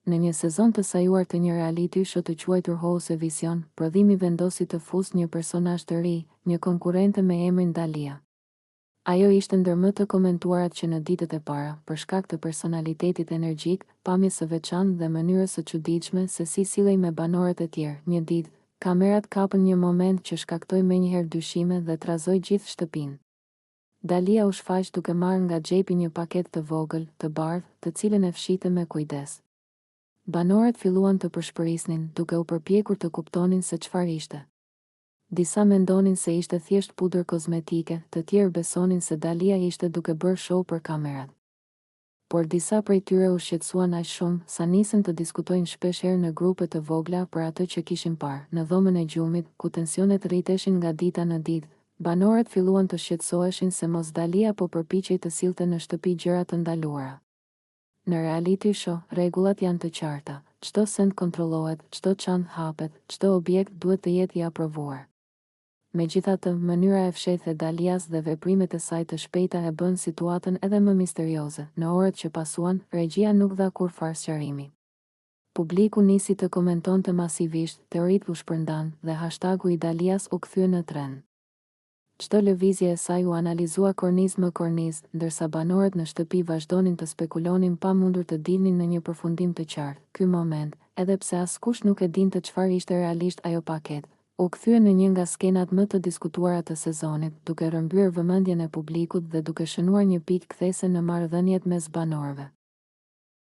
Në një sezon të sajuar të një reality show të quajtur House Vision, prodhimi vendosi të fusë një personazh të ri, një konkurrente me emrin Dalia. Ajo ishte ndër më të komentuarat që në ditët e para, për shkak të personalitetit energjik, pamjes së veçantë dhe mënyrës së çuditshme se si sillej me banorët e tjerë. Një ditë, kamerat kapën një moment që shkaktoi menjëherë dyshime dhe trazoi gjithë shtëpinë. Dalia u shfaq duke marrë nga xhepi një paketë të vogël, të bardhë, të cilën e fshinte me kujdes. Banorët filluan të përshpërisnin, duke u përpjekur të kuptonin se çfarë ishte. Disa mendonin se ishte thjesht pudër kozmetike, të tjerë besonin se Dalia ishte duke bërë show për kamerat. Por disa prej tyre u shqetësuan aq shumë sa nisën të diskutojnë shpeshherë në grupe të vogla për atë që kishin parë. Në dhomën e gjumit, ku tensionet rriteshin nga dita në ditë, banorët filluan të shqetësoheshin se mos Dalia po përpiqej të sillte në shtëpi gjëra të ndaluara. Në reality show, rregullat janë të qarta. Çdo send kontrollohet, çdo çantë hapet, çdo objekt duhet të jetë i aprovuar. Megjithatë, mënyra e fshehtë e Dalias dhe veprimet e saj të shpejta e bën situatën edhe më misterioze. Në orët që pasuan, regjia nuk dha kurrë sqarimi. Publiku nisi të komentonte masivisht, teoritë u shpërndan dhe hashtagu i Dalias u kthye në trend. Çdo lëvizje e saj u analizua kornizë më kornizë, ndërsa banorët në shtëpi vazhdonin të spekulonin pa mundur të dilnin në një përfundim të qartë. Ky moment, edhe pse askush nuk e dinte çfarë ishte realisht ajo paketë, u kthye në një nga skenat më të diskutuara të sezonit, duke rrëmbyer vëmendjen e publikut dhe duke shënuar një pikë kthese në marrëdhëniet mes banorëve.